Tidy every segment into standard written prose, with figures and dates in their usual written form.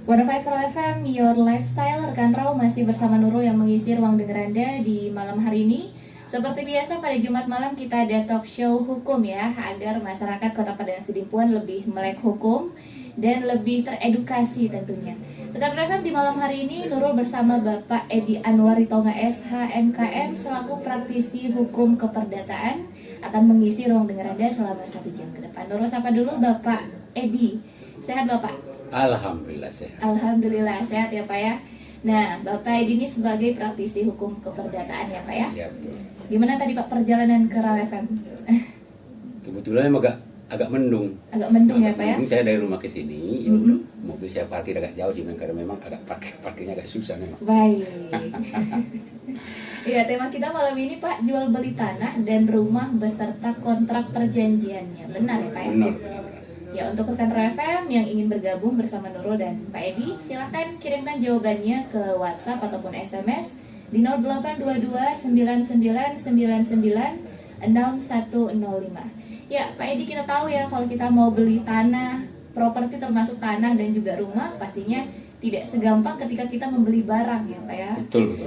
105 FM, Your Lifestyle. Rekan Raw masih bersama Nurul yang mengisi ruang denger Anda di malam hari ini. Seperti biasa pada Jumat malam kita ada talk show hukum ya, agar masyarakat Kota Padang Sidimpuan lebih melek hukum dan lebih teredukasi tentunya. Rekan FM di malam hari ini Nurul bersama Bapak Edi Anwar Ritonga SH MKM selaku praktisi hukum keperdataan akan mengisi ruang denger Anda selama 1 jam ke depan. Nurul sapa dulu Bapak Edi. Sehat Bapak? Alhamdulillah sehat. Alhamdulillah sehat ya Pak ya. Nah, Bapak Edi ini sebagai praktisi hukum keperdataan ya Pak ya. Iya betul. Gimana tadi Pak perjalanan ke Raw FM? Kebetulan emang agak mendung. Agak mendung ya Pak ya. Saya dari rumah ke sini, mobil saya parkir agak jauh sih, karena memang agak parkirnya agak susah memang. Baik. Iya, tema kita malam ini Pak, jual beli tanah dan rumah beserta kontrak perjanjiannya. Benar ya Pak ya? Benar. Ya, untuk rekan Raw FM yang ingin bergabung bersama Nurul dan Pak Edi, silahkan kirimkan jawabannya ke WhatsApp ataupun SMS di 0822 9999 6105. Ya, Pak Edi, kita tahu ya kalau kita mau beli tanah, properti termasuk tanah dan juga rumah, pastinya tidak segampang ketika kita membeli barang ya Pak ya. Betul.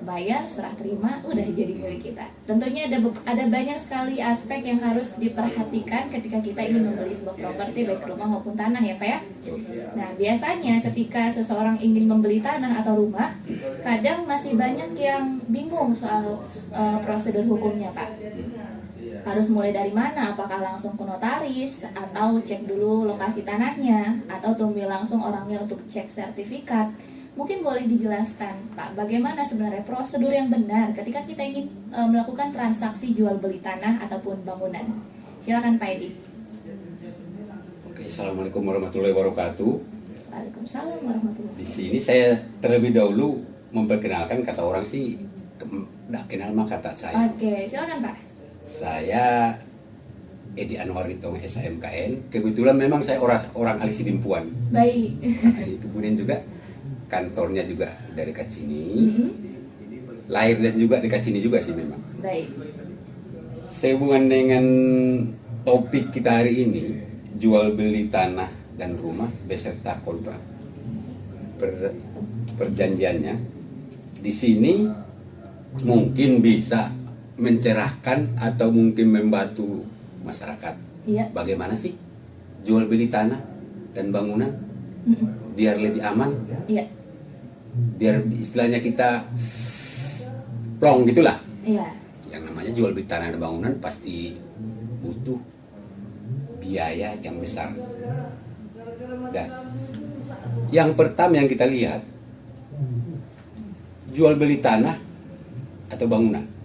Bayar, serah terima, udah jadi milik kita. Tentunya ada banyak sekali aspek yang harus diperhatikan ketika kita ingin membeli sebuah properti baik rumah maupun tanah ya Pak ya. Betul. Nah, biasanya ketika seseorang ingin membeli tanah atau rumah, kadang masih banyak yang bingung soal prosedur hukumnya Pak. Harus mulai dari mana? Apakah langsung ke notaris atau cek dulu lokasi tanahnya atau tunggu langsung orangnya untuk cek sertifikat? Mungkin boleh dijelaskan Pak, bagaimana sebenarnya prosedur yang benar ketika kita ingin melakukan transaksi jual beli tanah ataupun bangunan? Silakan Pak Edi. Oke, assalamualaikum warahmatullahi wabarakatuh. Waalaikumsalam warahmatullahi wabarakatuh. Di sini saya terlebih dahulu memperkenalkan, kata orang sih tidak kenal maka kata saya. Oke, silakan Pak. Saya Edi Anwar Ritonga SH MKM. Kebetulan memang saya orang asli Sidimpuan. Baik. Kemudian juga kantornya juga dari dekat sini, lahir dan juga dekat sini juga sih memang. Baik. Sehubungan dengan topik kita hari ini, jual beli tanah dan rumah beserta kontrak perjanjiannya, di sini mungkin bisa mencerahkan atau mungkin membantu masyarakat. Iya. Bagaimana sih jual beli tanah dan bangunan biar lebih aman? Iya. Biar istilahnya kita plong gitulah. Iya. Yang namanya jual beli tanah dan bangunan pasti butuh biaya yang besar. Dan yang pertama yang kita lihat, jual beli tanah atau bangunan.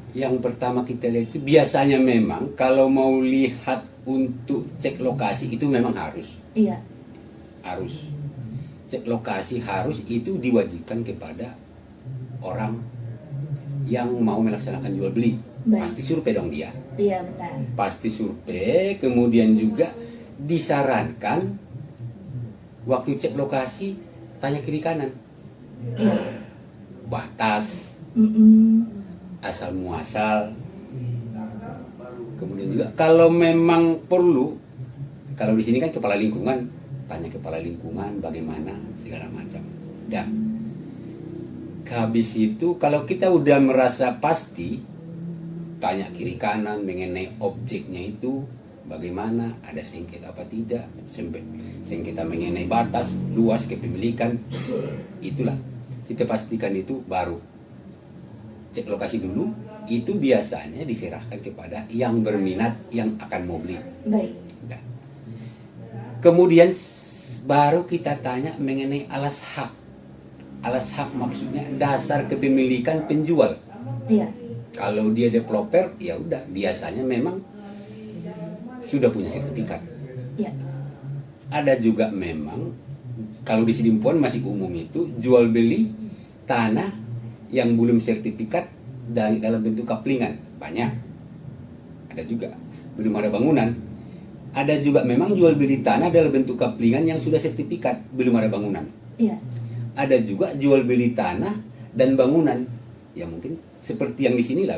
Yang pertama kita lihat itu biasanya memang kalau mau lihat untuk cek lokasi itu memang harus. Iya. Harus. Cek lokasi harus, itu diwajibkan kepada orang yang mau melaksanakan jual beli. Baik. Pasti survei dong dia. Iya, benar. Pasti survei, kemudian juga disarankan waktu cek lokasi tanya kiri kanan. Batas, asal muasal. Kemudian juga kalau memang perlu, kalau di sini kan kepala lingkungan, tanya kepala lingkungan bagaimana segala macam. Dan habis itu kalau kita udah merasa pasti, tanya kiri kanan mengenai objeknya itu bagaimana, ada sengketa apa tidak, sengketa mengenai batas luas kepemilikan, itulah kita pastikan, itu baru cek lokasi dulu. Itu biasanya diserahkan kepada yang berminat yang akan mau beli. Baik. Nah, kemudian baru kita tanya mengenai alas hak. Alas hak maksudnya dasar kepemilikan penjual. Iya. Kalau dia developer, ya udah biasanya memang sudah punya sertifikat. Iya. Ada juga memang kalau di Sidimpuan masih umum itu jual beli tanah yang belum sertifikat dalam bentuk kaplingan, banyak. Ada juga belum ada bangunan. Ada juga memang jual beli tanah dalam bentuk kaplingan yang sudah sertifikat, belum ada bangunan. Iya. Ada juga jual beli tanah dan bangunan, ya mungkin seperti yang di sini lah,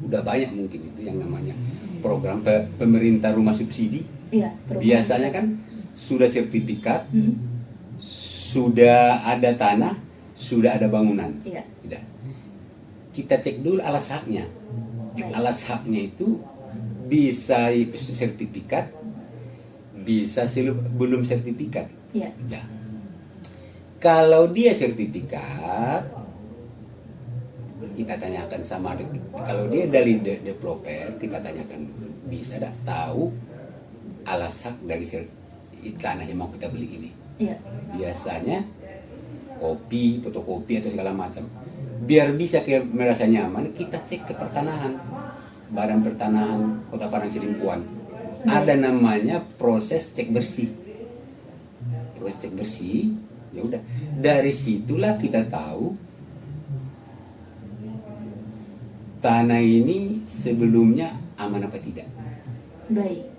udah banyak mungkin itu yang namanya program pemerintah rumah subsidi. Iya. Biasanya kan sudah sertifikat, Hmm. sudah ada tanah, sudah ada bangunan. Iya. Tidak. Kita cek dulu alas haknya. Baik. Alas haknya itu bisa sertifikat, bisa belum sertifikat. Iya. Ya. Kalau dia sertifikat, kita tanyakan sama kalau dia dari developer, kita tanyakan dulu, bisa tidak tahu alas hak dari tanah yang mau kita beli ini. Iya. Biasanya kopi, fotokopi atau segala macam. Biar bisa merasa nyaman, kita cek ke pertanahan, Badan Pertanahan Kota Padang Sidimpuan. Ada namanya proses cek bersih. Proses cek bersih, ya udah. Dari situlah kita tahu tanah ini sebelumnya aman apa tidak. Baik.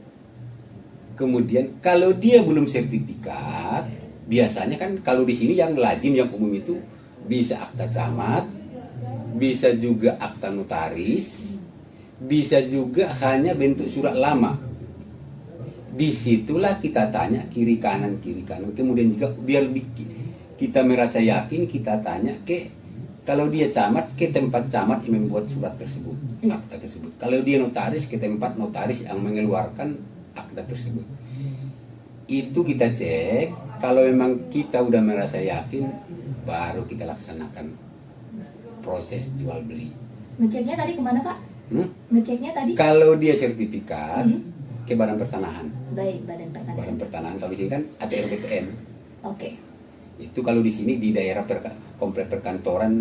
Kemudian kalau dia belum sertifikat, biasanya kan kalau di sini yang lazim, yang umum itu bisa akta camat, bisa juga akta notaris, bisa juga hanya bentuk surat lama. Disitulah kita tanya kiri kanan. Kemudian juga biar kita merasa yakin, kita tanya kalau dia camat, ke tempat camat yang membuat surat tersebut, akta tersebut. Kalau dia notaris, ke tempat notaris yang mengeluarkan akta tersebut. Itu kita cek. Kalau memang kita udah merasa yakin, baru kita laksanakan proses jual beli. Ngeceknya tadi kemana, Pak? Ngeceknya tadi? Kalau dia sertifikat, ke Badan Pertanahan. Baik, Badan Pertanahan. Badan Pertanahan. Kalau di sini kan ATR BPN. Oke. Itu kalau di sini di daerah komplek perkantoran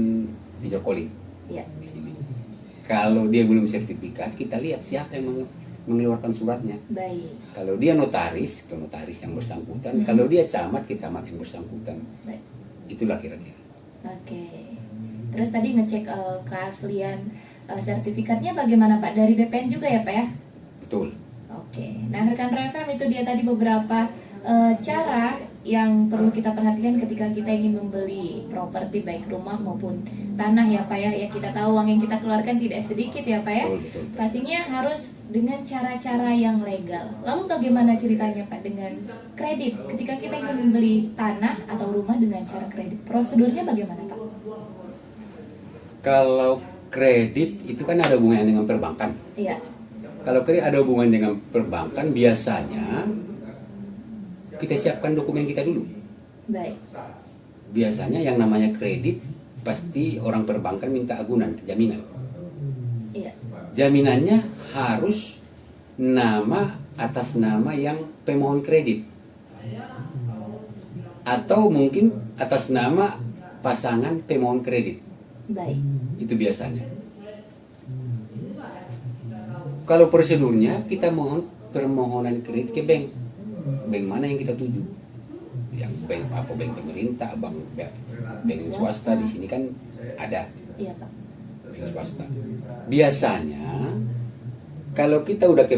di Jokoling. Iya. Di sini. Kalau dia belum sertifikat, kita lihat siapa yang mengeluarkan suratnya. Baik. Kalau dia notaris, ke notaris yang bersangkutan. Kalau dia camat, ke camat yang bersangkutan. Baik. Itulah kira-kira. Oke. Terus tadi ngecek keaslian sertifikatnya bagaimana, Pak? Dari BPN juga ya, Pak ya? Betul. Oke. Nah, rekan Refem, itu dia tadi beberapa cara yang perlu kita perhatikan ketika kita ingin membeli properti, baik rumah maupun tanah ya Pak ya. Ya, kita tahu uang yang kita keluarkan tidak sedikit ya Pak ya. Betul. Pastinya harus dengan cara-cara yang legal. Lalu bagaimana ceritanya Pak dengan kredit? Ketika kita ingin membeli tanah atau rumah dengan cara kredit, prosedurnya bagaimana Pak? Kalau kredit itu kan ada hubungannya dengan perbankan. Iya. Kalau kredit ada hubungan dengan perbankan, biasanya kita siapkan dokumen kita dulu. Baik. Biasanya yang namanya kredit pasti orang perbankan minta agunan, jaminan. Iya. Jaminannya harus atas nama yang pemohon kredit. Atau mungkin atas nama pasangan pemohon kredit. Baik. Itu biasanya. Kalau prosedurnya kita mohon permohonan kredit ke bank. Bank mana yang kita tuju? Yang bank apa? Bank pemerintah, bank swasta. Di sini kan ada. Iya Pak. Bank swasta. Biasanya kalau kita udah ke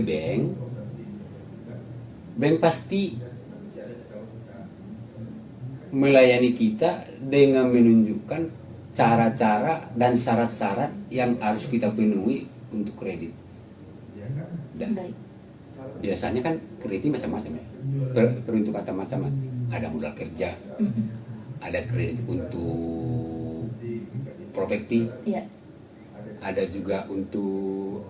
bank pasti melayani kita dengan menunjukkan cara-cara dan syarat-syarat yang harus kita penuhi untuk kredit. Baik. Biasanya kan kredit macam-macam ya. Peruntukan macam-macam. Ada modal kerja, ada kredit untuk properti, Iya. ada juga untuk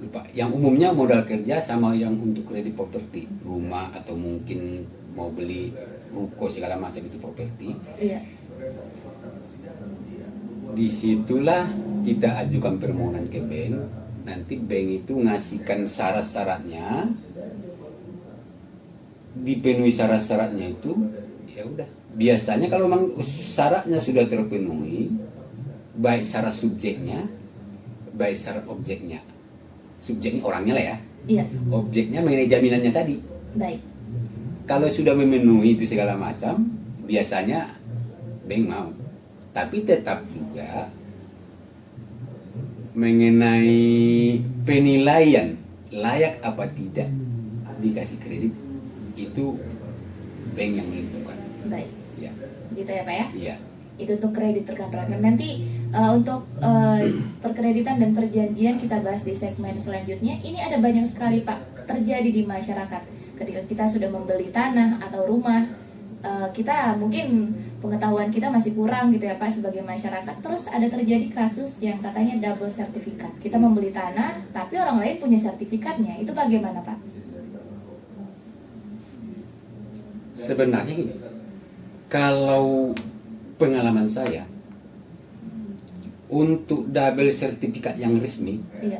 lupa. Yang umumnya modal kerja sama yang untuk kredit properti, rumah atau mungkin mau beli ruko segala macam itu properti. Iya. Disitulah kita ajukan permohonan ke bank. Nanti bank itu ngasihkan syarat-syaratnya, dipenuhi syarat-syaratnya itu, ya udah. Biasanya kalau memang syaratnya sudah terpenuhi, baik syarat subjeknya, baik syarat objeknya. Subjeknya orangnya lah ya. Iya. Objeknya mengenai jaminannya tadi. Baik. Kalau sudah memenuhi itu segala macam, biasanya bank mau. Tapi tetap juga mengenai penilaian layak apa tidak dikasih kredit, itu bank yang menentukan. Baik. Ya. Gitu ya Pak ya? Iya. Itu untuk kredit rekan Refem. Nanti untuk perkreditan dan perjanjian kita bahas di segmen selanjutnya. Ini ada banyak sekali Pak terjadi di masyarakat. ketika kita sudah membeli tanah atau rumah, kita mungkin pengetahuan kita masih kurang gitu ya Pak sebagai masyarakat. Terus ada terjadi kasus yang katanya double sertifikat. Kita membeli tanah tapi orang lain punya sertifikatnya. Itu bagaimana Pak? Sebenarnya gini, kalau pengalaman saya untuk double sertifikat yang resmi, Iya.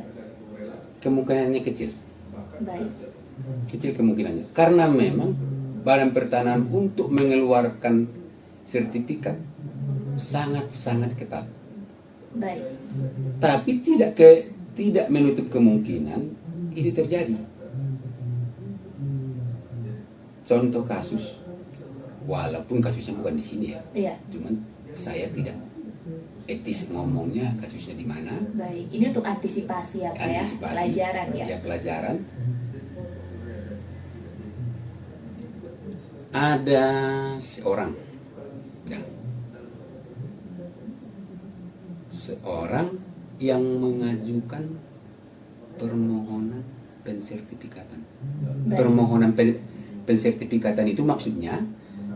kemungkinannya kecil. Baik. Kecil kemungkinannya. Karena memang Badan Pertanahan untuk mengeluarkan sertifikat sangat-sangat ketat. Baik. Tapi tidak menutup kemungkinan itu terjadi. Contoh kasus, walaupun kasusnya bukan di sini ya, Iya. cuman saya tidak etis ngomongnya kasusnya di mana. Baik. Ini untuk antisipasi ya Pak ya. Pelajaran ya. Ya, pelajaran. Ada seorang yang mengajukan permohonan pensertifikatan. Baik. Permohonan pensertifikatan itu maksudnya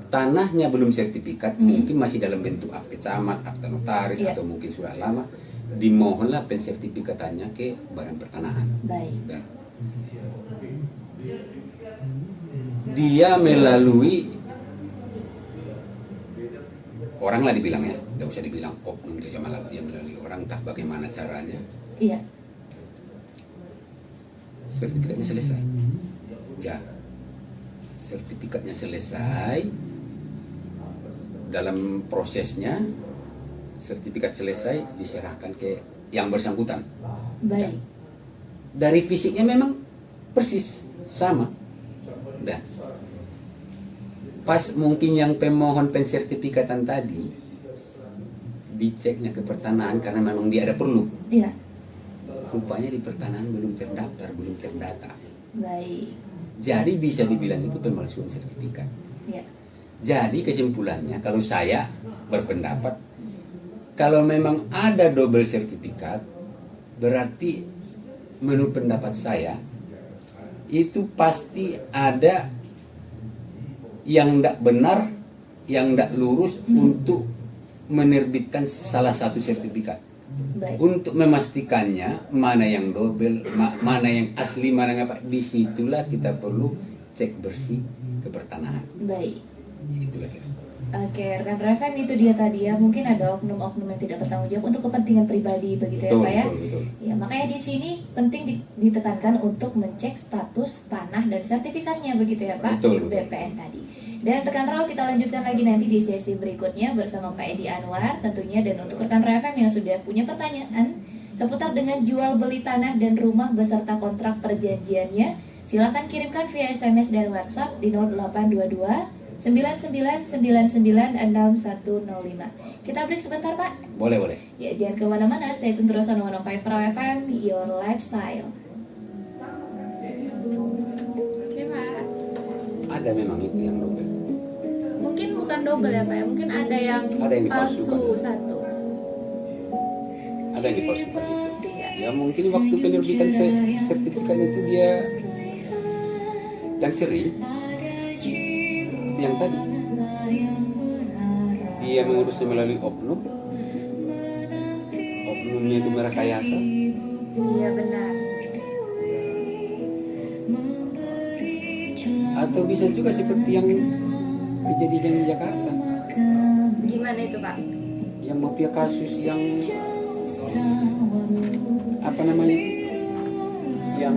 tanahnya belum sertifikat, mungkin masih dalam bentuk akte camat, akte notaris, Iya. atau mungkin surat lama. Dimohonlah pensertifikatannya ke Badan Pertanahan. Baik. Dan dia melalui orang lah dibilang ya, tidak usah dibilang oknum saja, malah dia melalui orang, entah bagaimana caranya. Iya. Sertifikatnya selesai. Ya, sertifikatnya selesai. Dalam prosesnya, sertifikat selesai diserahkan ke yang bersangkutan. Baik. Dari fisiknya memang persis sama. Udah. Pas mungkin yang pemohon pensertifikatan tadi diceknya ke pertanahan karena memang dia ada perlu. Iya. Rupanya di pertanahan belum terdaftar, belum terdata. Baik. Jadi bisa dibilang itu pemalsuan sertifikat. Iya. Jadi kesimpulannya kalau saya berpendapat kalau memang ada double sertifikat berarti menurut pendapat saya itu pasti ada yang tidak benar, yang tidak lurus untuk menerbitkan salah satu sertifikat. Baik. Untuk memastikannya mana yang double, mana yang asli, mana yang apa, disitulah kita perlu cek bersih ke pertanahan. Baik. Itulah kira. Oke, rekan Revan itu dia tadi ya. Mungkin ada oknum-oknum yang tidak bertanggung jawab untuk kepentingan pribadi begitu Betul, ya Pak ya. betul. Ya, makanya di sini penting ditekankan untuk mencek status tanah dan sertifikatnya begitu ya Pak. Betul, Untuk betul. BPN tadi. Dan rekan Raw kita lanjutkan lagi nanti di sesi berikutnya bersama Pak Edi Anwar tentunya, dan untuk rekan Revan yang sudah punya pertanyaan seputar dengan jual beli tanah dan rumah beserta kontrak perjanjiannya, silakan kirimkan via SMS dan WhatsApp di 0822 99996105. Kita break sebentar Pak. Boleh. Ya, jangan kemana-mana, stay tune terus on 105 Raw FM, your lifestyle. Oke Pak. Ada memang itu yang double. Mungkin bukan double ya Pak ya, mungkin ada yang dipalsukan. palsu satu. Ada yang dipalsukan itu. Iya. Ya mungkin waktu penerbitan sertifikat itu dia yang sering itu yang tadi dia mengurusnya melalui oknumnya itu merekayasa. Iya benar. Atau bisa juga seperti yang kejadian di Jakarta, Gimana itu Pak? yang mafia kasus yang apa namanya, yang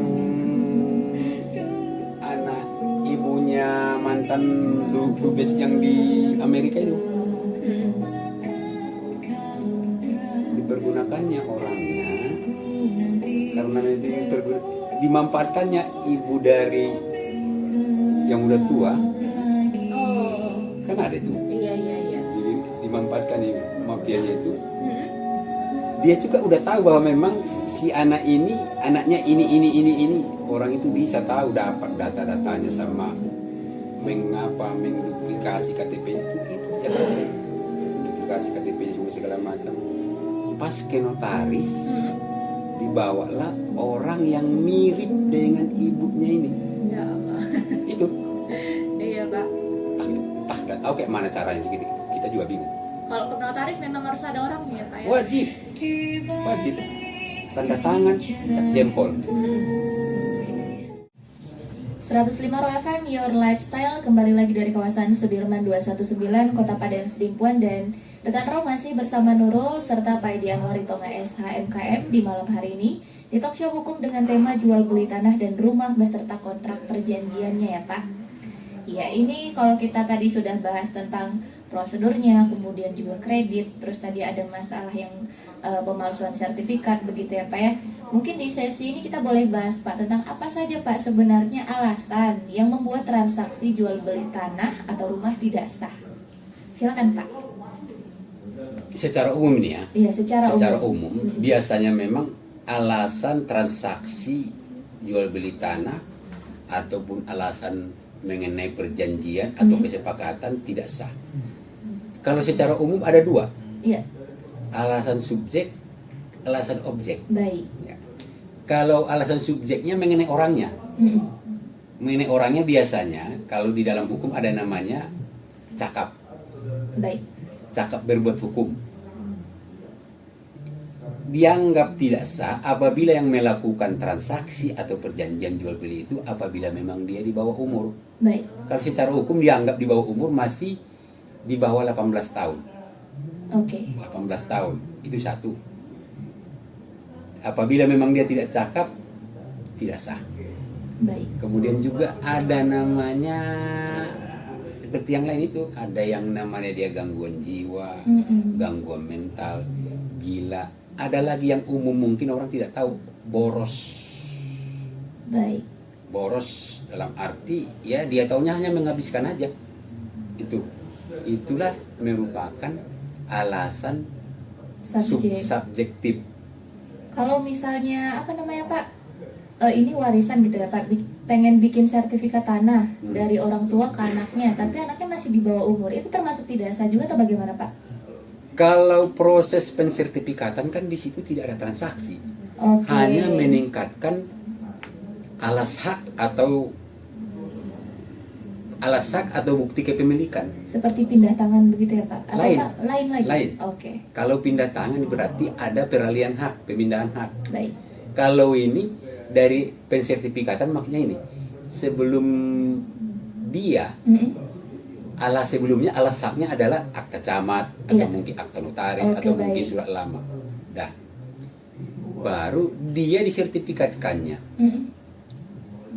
anak ibunya mantan dubes yang di Amerika itu, dipergunakannya orangnya karena dimanfaatkannya ibu dari yang udah tua, Oh, kan ada itu. iya. Jadi dimanfaatkan mafianya itu. Dia juga udah tahu bahwa memang si anak ini, anaknya ini, orang itu bisa tahu, dapat data-datanya sama menduplikasi KTP itu duplikasi KTP semua segala macam. Pas ke notaris dibawalah orang yang mirip dengan ibunya ini. Ya Allah. Itu tahu kayak mana caranya, kita juga bingung. Kalau ke notaris memang harus ada orangnya ya Pak ya? Wajib, tanda tangan, cap jempol. 105 Roh FM, Your Lifestyle, kembali lagi dari kawasan Sudirman 219, Kota Padang Sidimpuan, dan rekan Roh masih bersama Nurul serta Pak Edi Anwari Tonga SH MKM di malam hari ini di talk show hukum dengan tema jual beli tanah dan rumah beserta kontrak perjanjiannya ya Pak. Ya, ini kalau kita tadi sudah bahas tentang prosedurnya, kemudian juga kredit, terus tadi ada masalah yang pemalsuan sertifikat begitu ya Pak ya. Mungkin di sesi ini kita boleh bahas Pak tentang apa saja Pak sebenarnya alasan yang membuat transaksi jual beli tanah atau rumah tidak sah. Silakan Pak. Secara umum ini ya. Iya, secara umum biasanya memang alasan transaksi jual beli tanah ataupun alasan mengenai perjanjian atau kesepakatan tidak sah. Kalau secara umum ada dua. Iya. Alasan subjek, alasan objek. Baik. Ya. Kalau alasan subjeknya mengenai orangnya. Mengenai orangnya biasanya kalau di dalam hukum ada namanya cakap. Baik. Cakap berbuat hukum. Dianggap tidak sah apabila yang melakukan transaksi atau perjanjian jual beli itu apabila memang dia di bawah umur. Baik. Kalau secara hukum dianggap di bawah umur masih di bawah 18 tahun. Oke. 18 tahun, itu satu. Apabila memang dia tidak cakap, tidak sah. Baik. Kemudian juga ada namanya seperti yang lain itu, ada yang namanya dia gangguan jiwa, gangguan mental, gila. Ada lagi yang umum mungkin orang tidak tahu, boros. Baik. Boros dalam arti ya dia taunya hanya menghabiskan aja. Itulah merupakan alasan subjektif. Kalau misalnya apa namanya Pak, ini warisan gitu ya Pak, pengen bikin sertifikat tanah dari orang tua ke anaknya, tapi anaknya masih di bawah umur, itu termasuk tidak sah juga atau bagaimana Pak? Kalau proses pensertifikatan kan di situ tidak ada transaksi, hanya meningkatkan alas hak atau bukti kepemilikan. Seperti pindah tangan begitu ya Pak? Atau lain lagi? Lain. Oke. Kalau pindah tangan berarti ada peralihan hak, pemindahan hak. Baik. Kalau ini dari pensertifikatan makanya ini sebelum dia sebelumnya alas haknya adalah akta camat atau mungkin akta notaris atau mungkin surat lama. Dah. Baru dia disertifikatkannya.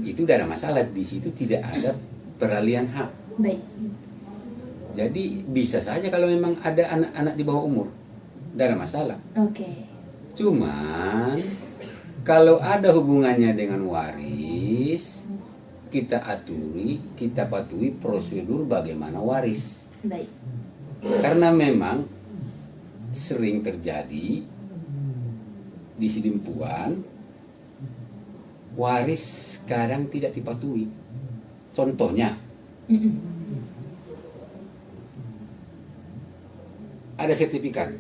Itu tidak ada masalah, di situ tidak ada peralihan hak. Baik. Jadi bisa saja kalau memang ada anak-anak di bawah umur, tidak ada masalah. Oke. Cuman kalau ada hubungannya dengan waris, kita patuhi prosedur bagaimana waris. Baik. Karena memang sering terjadi di Sidimpuan waris kadang tidak dipatuhi. Contohnya, ada sertifikat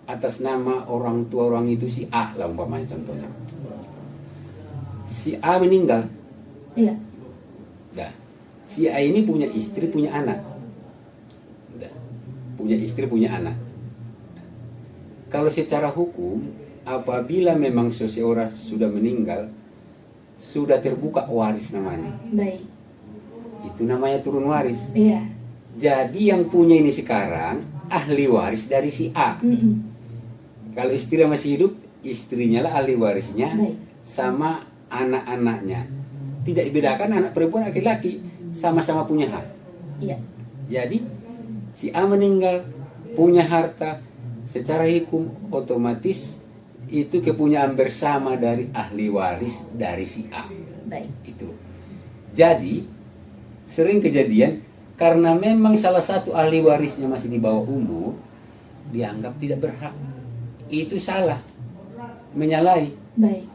atas nama orang tua orang itu si A lah umpamanya contohnya. Si A meninggal. Iya. Dah. Si A ini punya istri, punya anak. Udah. Punya istri, punya anak. Kalau secara hukum, apabila memang seseorang sudah meninggal, sudah terbuka waris namanya. Baik. Itu namanya turun waris. Iya. Jadi yang punya ini sekarang ahli waris dari si A. Kalau istri masih hidup, istrinya lah ahli warisnya. Baik. Sama anak-anaknya. Tidak dibedakan anak perempuan laki-laki, sama-sama punya hak. Iya. Jadi si A meninggal, punya harta, secara hukum otomatis itu kepunyaan bersama dari ahli waris dari si A. Baik. Itu. Jadi sering kejadian karena memang salah satu ahli warisnya masih di bawah umur, dianggap tidak berhak. Itu salah. Menyalahi. Baik.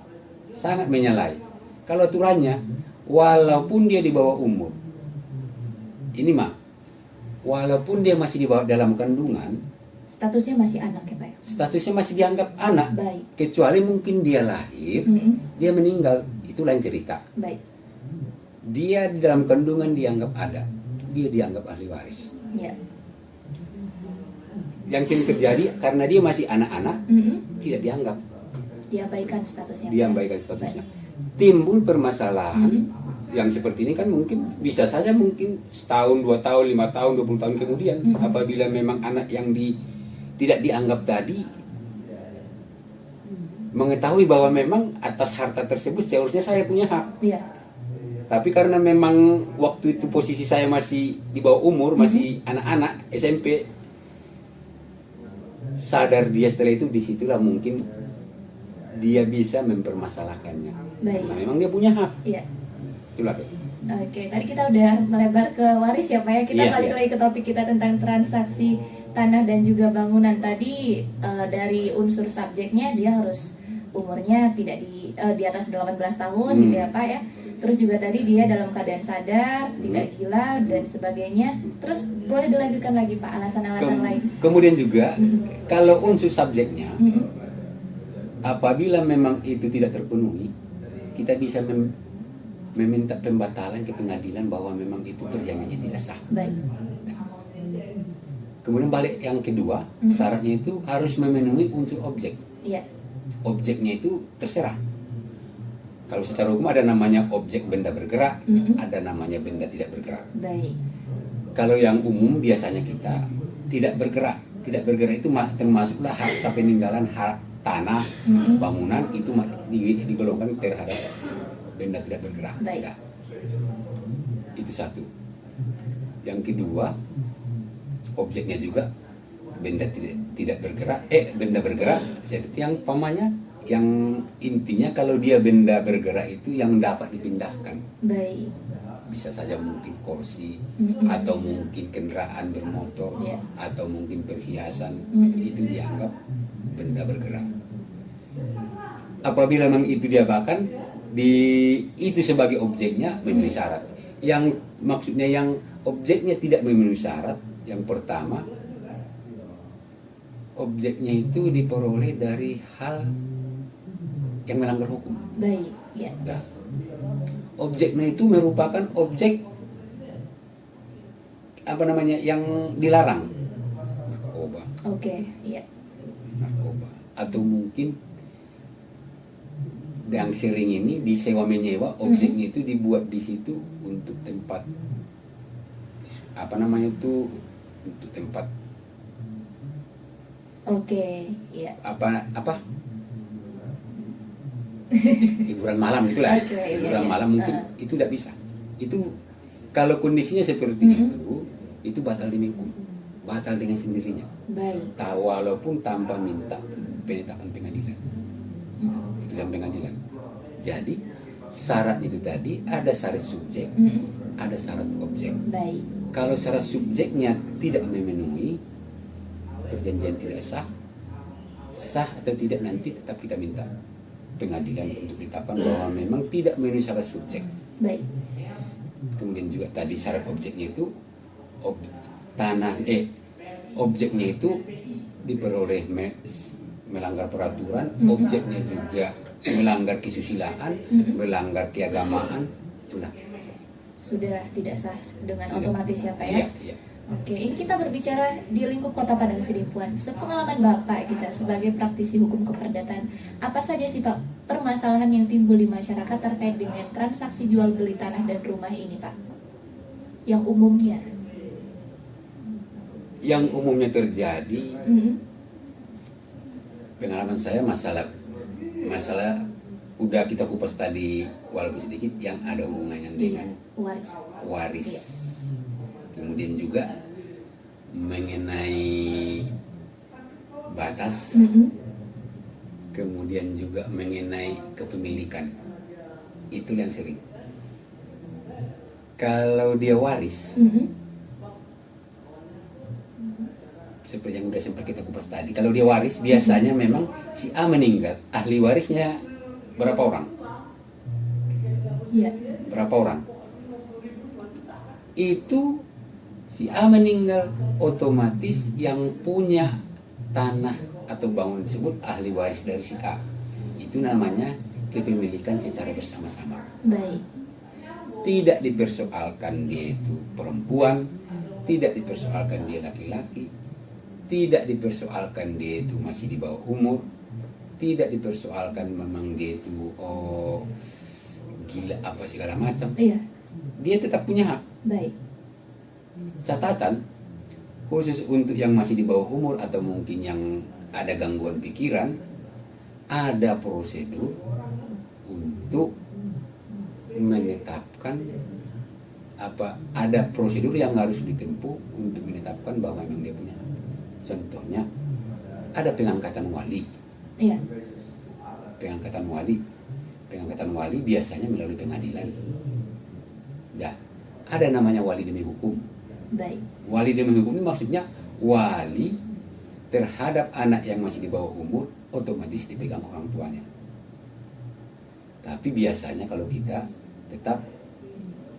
Sangat menyalahi. Kalau aturannya, walaupun dia di bawah umur, ini mah, walaupun dia masih di bawah dalam kandungan, statusnya masih anak ya Pak? Statusnya masih dianggap anak. Baik. Kecuali mungkin dia lahir, dia meninggal, itu lain cerita. Baik. Dia di dalam kandungan dianggap ada. dia dianggap ahli waris. Ya. Yang sering terjadi karena dia masih anak-anak, tidak dianggap, Diabaikan statusnya. diabaikan statusnya. Timbul permasalahan yang seperti ini kan mungkin bisa saja mungkin setahun, 2 tahun, 5 tahun, 20 tahun kemudian apabila memang anak yang tidak dianggap tadi mengetahui bahwa memang atas harta tersebut seharusnya saya punya hak. Iya. Tapi karena memang waktu itu posisi saya masih di bawah umur, masih anak-anak SMP, sadar dia setelah itu, disitulah mungkin dia bisa mempermasalahkannya. Baik. Nah, memang dia punya hak. Iya. Itulah. Oke, tadi kita udah melebar ke waris ya Pak ya. Kita Iya, balik iya. lagi ke topik kita tentang transaksi tanah dan juga bangunan. Tadi dari unsur subjeknya dia harus umurnya tidak di atas 18 tahun gitu ya Pak ya. Terus juga tadi dia dalam keadaan sadar, tidak gila dan sebagainya. Terus boleh dilanjutkan lagi Pak alasan-alasan lain. Kemudian juga kalau unsur subjeknya apabila memang itu tidak terpenuhi, kita bisa meminta pembatalan ke pengadilan bahwa memang itu perjanjiannya tidak sah. Baik. Kemudian balik yang kedua, syaratnya itu harus memenuhi unsur objek. Iya. Objeknya itu terserah. Kalau secara hukum ada namanya objek benda bergerak, ada namanya benda tidak bergerak. Baik. Kalau yang umum biasanya kita tidak bergerak. Tidak bergerak itu termasuklah harta peninggalan, hak tanah, bangunan itu digolongkan terhadap benda tidak bergerak. Baik. Ya. Itu satu. Yang kedua, objeknya juga benda tidak bergerak. Benda bergerak seperti yang pamannya, yang intinya kalau dia benda bergerak itu yang dapat dipindahkan. Baik. Bisa saja mungkin kursi, atau mungkin kendaraan bermotor, Yeah. atau mungkin perhiasan, itu dianggap benda bergerak. Apabila memang itu diapakan, itu sebagai objeknya memenuhi syarat. Yang maksudnya yang objeknya tidak memenuhi syarat, yang pertama, objeknya itu diperoleh dari hal yang melanggar hukum. Baik. Ya. Nah, objeknya itu merupakan objek yang dilarang, narkoba, Oke. Iya. atau mungkin yang sering ini disewa menyewa, objeknya itu dibuat di situ untuk tempat untuk tempat Oke. Iya. hiburan malam itulah. Oke, iya, Hiburan iya. malam mungkin itu tidak bisa. Itu kalau kondisinya seperti itu batal demi hukum, batal dengan sendirinya. Baik. Walaupun tanpa minta penetapan pengadilan. Itu yang pengadilan. Jadi syarat itu tadi ada syarat subjek, ada syarat objek. Baik. Kalau syarat subjeknya tidak memenuhi, perjanjian tidak sah atau tidak nanti tetap kita minta pengadilan untuk ditetapkan bahwa memang tidak memenuhi syarat subjek. Baik. Kemudian juga tadi syarat objeknya itu objeknya itu diperoleh melanggar peraturan, objeknya juga melanggar kesusilaan, melanggar keagamaan, itulah. Sudah tidak sah dengan Tidak. otomatis ya Pak ya? Iya. Oke, ini kita berbicara di lingkup Kota Padang Sidimpuan. Sepengalaman Bapak kita sebagai praktisi hukum keperdataan, apa saja sih Pak permasalahan yang timbul di masyarakat terkait dengan transaksi jual beli tanah dan rumah ini Pak? Yang umumnya. Yang umumnya terjadi, pengalaman saya masalah udah kita kupas tadi walaupun sedikit yang ada hubungannya dengan waris. Iya. Kemudian juga mengenai batas, kemudian juga mengenai kepemilikan, itu yang sering. Kalau dia waris, seperti yang udah sempat kita kupas tadi, kalau dia waris biasanya memang si A meninggal, ahli warisnya berapa orang? Iya. Berapa orang? Itu si A meninggal, otomatis yang punya tanah atau bangunan tersebut ahli waris dari si A. Itu namanya kepemilikan secara bersama-sama. Baik. tidak dipersoalkan dia itu perempuan, tidak dipersoalkan dia laki-laki, tidak dipersoalkan dia itu masih di bawah umur, tidak dipersoalkan memang dia itu gila apa segala macam. Iya. Dia tetap punya hak. Baik. Catatan khusus untuk yang masih di bawah umur atau mungkin yang ada gangguan pikiran, ada prosedur untuk menetapkan ada prosedur yang harus ditempuh untuk menetapkan bahwa memang dia punya hak. Contohnya ada pengangkatan wali. Iya. Pengangkatan wali biasanya melalui pengadilan. Ya, ada namanya wali demi hukum. Baik. Wali demi hukum ini maksudnya wali terhadap anak yang masih di bawah umur otomatis dipegang orang tuanya. Tapi biasanya kalau kita tetap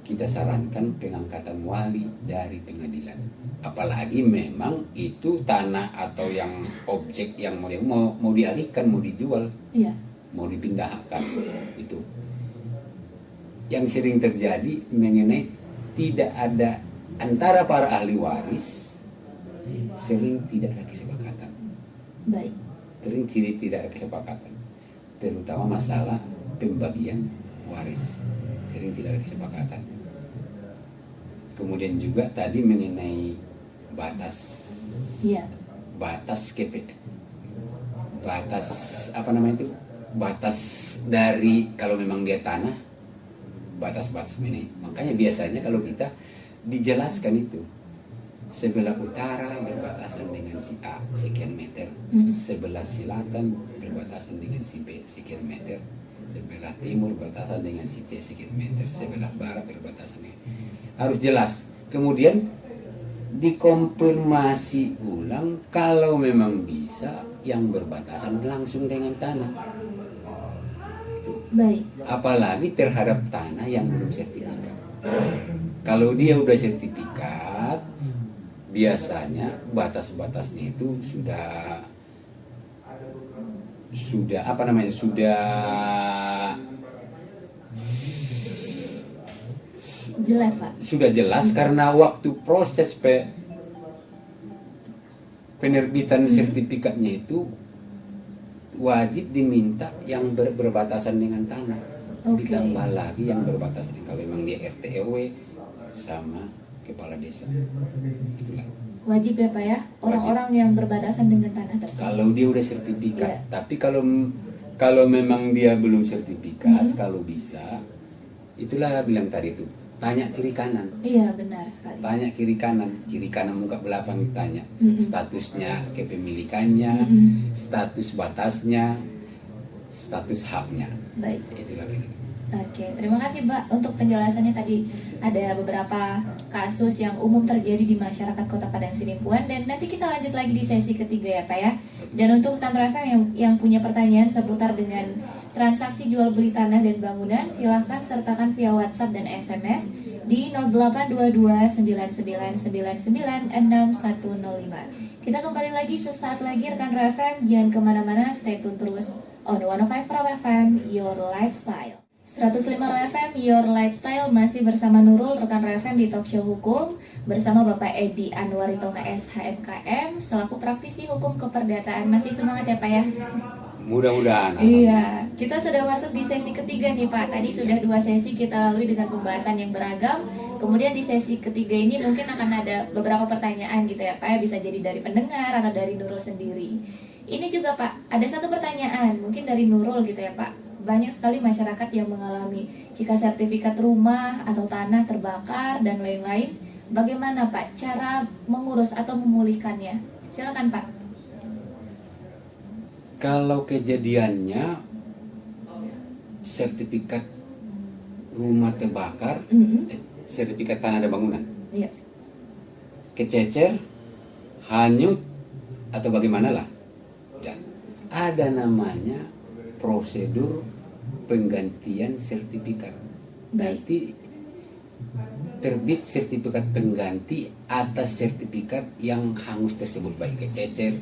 kita sarankan pengangkatan wali dari pengadilan. Apalagi memang itu tanah atau yang objek yang mau dialihkan, mau dijual, Iya. mau dipindahkan itu. Yang sering terjadi mengenai tidak ada antara para ahli waris, sering tidak ada kesepakatan. Baik. Sering tidak ada kesepakatan, terutama masalah pembagian waris, sering tidak ada kesepakatan. Kemudian juga tadi mengenai batas, Iya. batas apa namanya itu, batas dari kalau memang dia tanah, batas-batas ini. Makanya biasanya kalau kita dijelaskan itu, sebelah utara berbatasan dengan si A sekian meter, sebelah selatan berbatasan dengan si B sekian meter, sebelah timur berbatasan dengan si C sekian meter, sebelah barat berbatasan dengan, harus jelas. Kemudian dikonfirmasi ulang kalau memang bisa yang berbatasan langsung dengan tanah. Baik. Apalagi terhadap tanah yang belum sertifikat. Kalau dia udah sertifikat, biasanya batas-batasnya itu sudah apa namanya, sudah Jelas, Pak. Sudah jelas karena waktu proses penerbitan sertifikatnya itu wajib diminta yang berbatasan dengan tanah. Oke. Ditambah lagi yang berbatasan kalau memang dia RT RW sama kepala desa. Itulah. Wajib ya Pak ya, orang-orang yang berbatasan dengan tanah tersebut. Kalau dia udah sertifikat, Iya. tapi kalau memang dia belum sertifikat, kalau bisa, itulah bilang tadi itu, tanya kiri kanan. Iya, benar sekali. Tanya kiri kanan muka belakang ditanya, statusnya kepemilikannya, status batasnya, status haknya. Baik. Itulah ini. Oke, terima kasih Mbak untuk penjelasannya tadi. Ada beberapa kasus yang umum terjadi di masyarakat Kota Padang Sidimpuan, dan nanti kita lanjut lagi di sesi ketiga ya Pak ya. Dan untuk Tanra FM yang punya pertanyaan seputar dengan transaksi jual beli tanah dan bangunan, silahkan sertakan via WhatsApp dan SMS di 082299996105. Kita kembali lagi sesaat lagi rekan FM, jangan kemana-mana, stay tune terus on 105 Raw FM, your lifestyle. 105 Raw FM, your lifestyle, masih bersama Nurul, rekan Raw FM di Talk Show Hukum bersama Bapak Edi Anwaritonga SHMKM selaku praktisi hukum keperdataan. Masih semangat ya Pak ya? Mudah-mudahan. Iya, kita sudah masuk di sesi ketiga nih Pak. Tadi sudah 2 sesi kita lalui dengan pembahasan yang beragam. Kemudian di sesi ketiga ini mungkin akan ada beberapa pertanyaan gitu ya Pak ya, bisa jadi dari pendengar atau dari Nurul sendiri. Ini juga Pak, ada satu pertanyaan mungkin dari Nurul gitu ya Pak. Banyak sekali masyarakat yang mengalami jika sertifikat rumah atau tanah terbakar dan lain-lain. Bagaimana Pak cara mengurus atau memulihkannya? Silakan Pak. Kalau kejadiannya sertifikat rumah terbakar, sertifikat tanah dan bangunan, Iya. kececer, hanyut atau bagaimana lah, ya, ada namanya prosedur penggantian sertifikat. Berarti terbit sertifikat pengganti atas sertifikat yang hangus tersebut, baik kececer,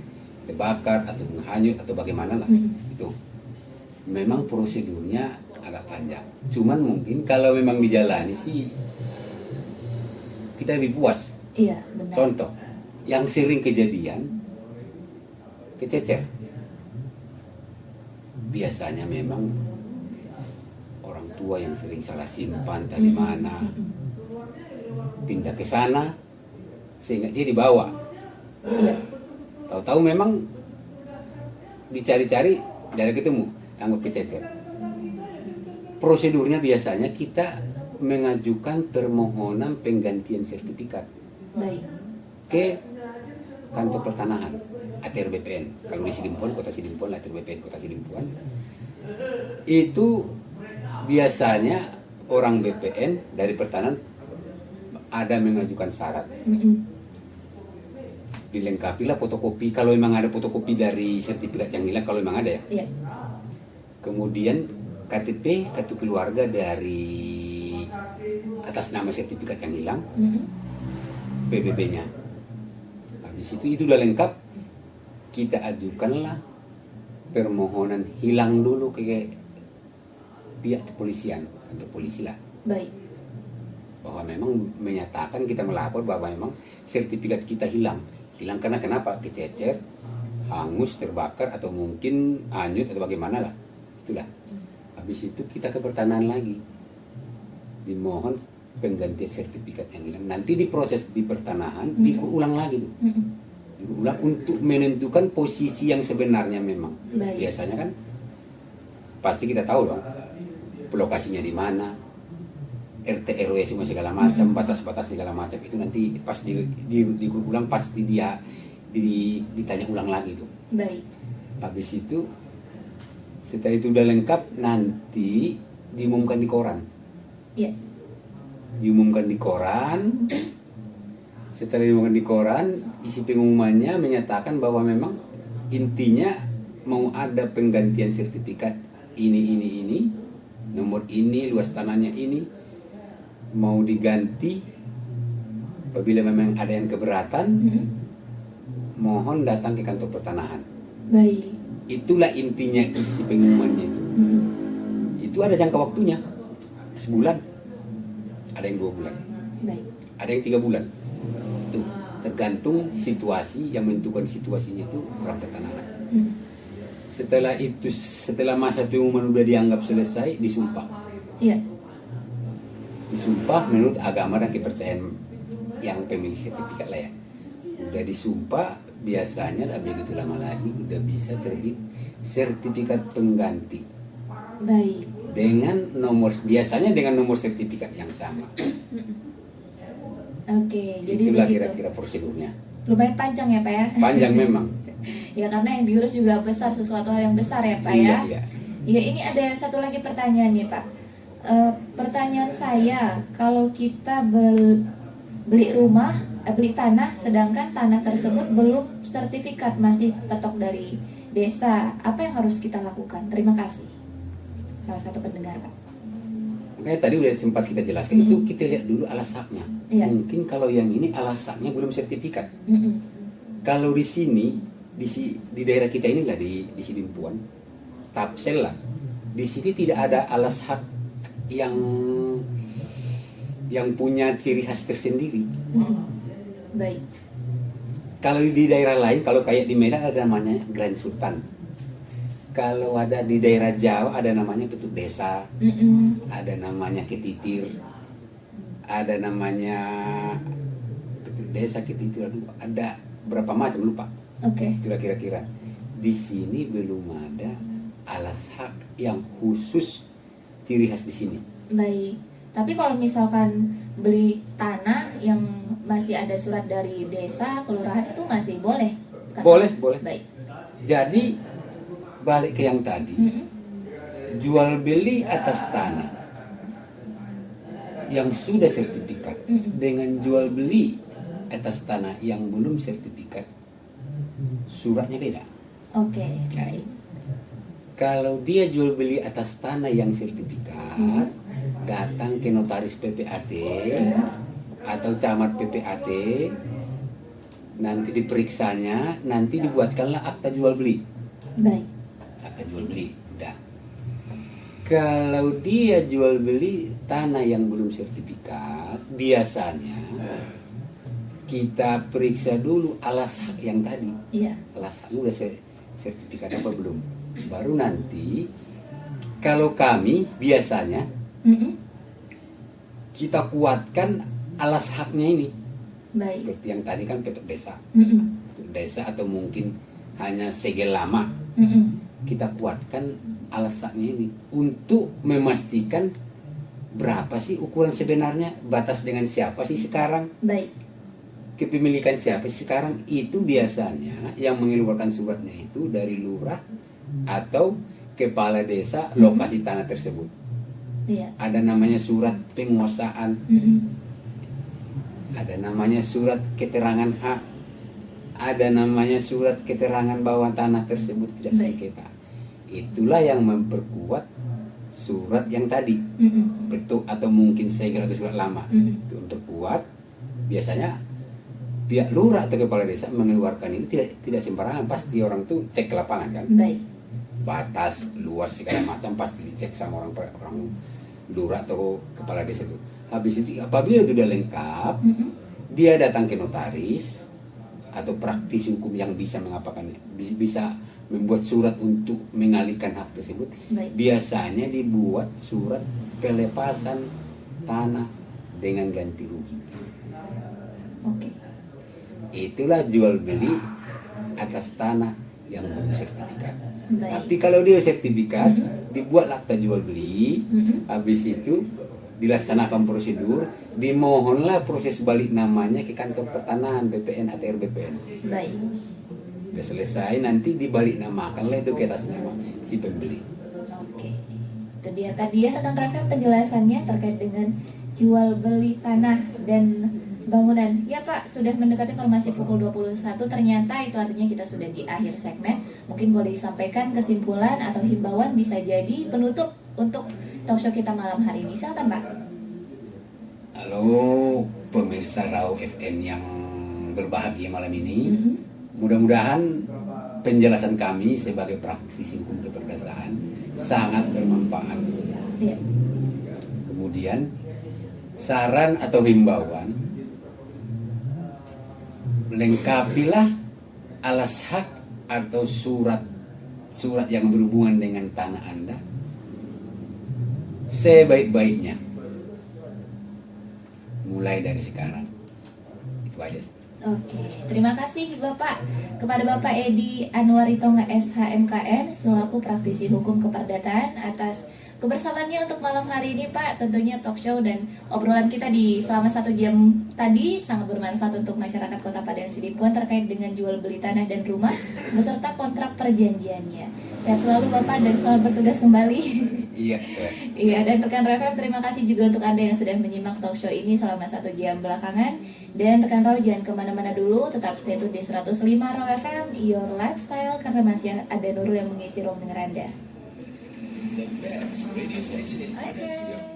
terbakar atau menghanyut atau bagaimana lah. Itu memang prosedurnya agak panjang. Cuman mungkin kalau memang dijalani sih kita lebih puas. Iya, benar. Contoh, yang sering kejadian kececer. Biasanya memang orang tua yang sering salah simpan tadi mana, pindah ke sana sehingga dia dibawa. Iya. Tahu-tahu memang dicari-cari dari ketemu anggap kececer. Prosedurnya biasanya kita mengajukan permohonan penggantian sertifikat Baik. ke kantor pertanahan ATR BPN. Kalau di Sidimpuan, Kota Sidimpuan, ATR BPN Kota Sidimpuan. Itu biasanya orang BPN dari pertanahan ada mengajukan syarat. Dilengkapilah fotokopi, kalau memang ada fotokopi dari sertifikat yang hilang, kalau memang ada ya. Iya. Kemudian KTP, kartu keluarga dari atas nama sertifikat yang hilang, PBB-nya. Habis itu udah lengkap, kita ajukanlah permohonan hilang dulu ke pihak kepolisian, kantor polisi lah. Baik. Bahwa memang menyatakan kita melapor bahwa memang sertifikat kita hilang. Hilang karena kenapa? Kececer, hangus, terbakar, atau mungkin hanyut atau bagaimana lah. Itulah. Habis itu kita ke pertanahan lagi. Dimohon pengganti sertifikat yang hilang. Nanti diproses di pertanahan, diulang lagi tuh. Diulang untuk menentukan posisi yang sebenarnya memang. Baik. Biasanya kan pasti kita tahu dong lokasinya di mana, RT RW semua segala macam, batas-batas segala macam itu nanti pas diulang pasti dia ditanya ulang lagi tuh. Baik. Habis itu setelah itu udah lengkap nanti diumumkan di koran. Iya. Diumumkan di koran. Setelah diumumkan di koran, isi pengumumannya menyatakan bahwa memang intinya mau ada penggantian sertifikat ini, nomor ini, luas tanahnya ini, mau diganti. Apabila memang ada yang keberatan, mohon datang ke kantor pertanahan. Baik. Itulah intinya isi pengumumannya itu. Itu ada jangka waktunya, sebulan, ada yang 2 bulan, Baik. ada yang 3 bulan. Itu tergantung situasi, yang menentukan situasinya itu orang pertanahan. Setelah itu, setelah masa pengumuman udah dianggap selesai, disumpah. Iya. Disumpah menurut agama dan kepercayaan yang pemilik sertifikat lah ya. Udah disumpah, biasanya tak begitu lama lagi udah bisa terbit sertifikat pengganti. Baik. Biasanya dengan nomor sertifikat yang sama. Oke, jadi Itulah begitu. kira-kira prosedurnya. Lumayan panjang ya Pak ya? Panjang memang. Ya karena yang diurus juga besar, sesuatu hal yang besar ya Pak Iya, ya? iya. Ya ini ada satu lagi pertanyaan nih Pak. Pertanyaan saya, kalau kita beli rumah, beli tanah, sedangkan tanah tersebut belum sertifikat, masih petok dari desa, apa yang harus kita lakukan? Terima kasih. Salah satu pendengar Pak. Makanya tadi udah sempat kita jelaskan, itu kita lihat dulu alas haknya. Iya. Mungkin kalau yang ini alas haknya belum sertifikat. Kalau di sini, di daerah kita inilah di Sidimpuan, Tapsel lah, di sini tidak ada alas hak yang punya ciri khas tersendiri. Baik. Kalau di daerah lain, kalau kayak di Medan ada namanya Grand Sultan. Kalau ada di daerah Jawa ada namanya Petuk Desa, ada namanya Ketitir, ada namanya Petuk Desa, Ketitir, ada berapa macam lupa. Oke. Itulah kira-kira. Di sini belum ada alas hak yang khusus ciri khas di sini. Baik. Tapi kalau misalkan beli tanah yang masih ada surat dari desa, kelurahan itu masih boleh? Kan? Boleh. Baik. Jadi balik ke yang tadi, jual beli atas tanah yang sudah sertifikat dengan jual beli atas tanah yang belum sertifikat, suratnya beda. Oke. Baik. Kalau dia jual beli atas tanah yang sertifikat, datang ke notaris PPAT atau camat PPAT, nanti diperiksanya, nanti dibuatkanlah akta jual beli. Baik. Akta jual beli, udah. Kalau dia jual beli tanah yang belum sertifikat, biasanya kita periksa dulu alas hak yang tadi. Iya. Alas haknya udah sertifikat apa belum? Baru nanti kalau kami biasanya kita kuatkan alas haknya ini. Baik. Seperti yang tadi kan petuk desa. Petuk desa atau mungkin hanya segel lama. Kita kuatkan alas haknya ini untuk memastikan berapa sih ukuran sebenarnya, batas dengan siapa sih sekarang, Baik. kepemilikan siapa sih sekarang. Itu biasanya yang mengeluarkan suratnya itu dari lurah atau kepala desa lokasi tanah tersebut. Iya. Ada namanya surat penguasaan, ada namanya surat keterangan hak, ada namanya surat keterangan bahwa tanah tersebut tidak sengketa. Itulah yang memperkuat surat yang tadi, betul, atau mungkin segel atau surat lama. Itu memperkuat. Biasanya pihak lurah atau kepala desa mengeluarkan itu tidak sembarangan, pasti orang tuh cek ke lapangan kan. Baik. Batas luas segala macam pasti dicek sama orang lurah atau kepala desa itu. Habis itu apabila itu sudah lengkap, dia datang ke notaris atau praktisi hukum yang bisa mengapakannya, bisa membuat surat untuk mengalihkan hak tersebut. Baik. Biasanya dibuat surat pelepasan tanah dengan ganti rugi. Oke. Itulah jual beli atas tanah yang belum sertifikat. Baik. Tapi kalau dia sertifikat, dibuat akta jual beli, habis itu dilaksanakan prosedur, dimohonlah proses balik namanya ke kantor pertanahan BPN atau RBPN. Baik. Udah selesai, nanti dibalik namakanlah itu ke atas nama si pembeli. Oke. Itu dia tadi ya rekan Rafael penjelasannya terkait dengan jual beli tanah dan bangunan. Ya Pak, sudah mendekati informasi pukul 21, ternyata itu artinya kita sudah di akhir segmen. Mungkin boleh disampaikan kesimpulan atau himbauan bisa jadi penutup untuk talkshow kita malam hari ini. Silakan Pak. Halo pemirsa Rau FN yang berbahagia malam ini. Mudah-mudahan penjelasan kami sebagai praktisi hukum keperdesaan sangat bermanfaat. Iya. Kemudian saran atau himbauan, lengkapilah alas hak atau surat yang berhubungan dengan tanah Anda sebaik-baiknya mulai dari sekarang. Itu aja. Oke, terima kasih Bapak kepada Bapak Edi Anwaritonga SHMKM selaku praktisi hukum keperdataan atas kebersamaannya untuk malam hari ini Pak. Tentunya talk show dan obrolan kita di selama 1 jam tadi sangat bermanfaat untuk masyarakat Kota Padang Sidimpuan terkait dengan jual beli tanah dan rumah beserta kontrak perjanjiannya. Sehat selalu Bapak dan selamat bertugas kembali. Iya. Iya, dan rekan Rau terima kasih juga untuk Anda yang sudah menyimak talk show ini selama 1 jam belakangan. Dan rekan Rau jangan kemana-mana dulu, tetap stay tune di 105 Rau FM, your lifestyle, karena masih ada Nurul yang mengisi ruang dengar Anda. The best radio station in Padang Sidimpuan.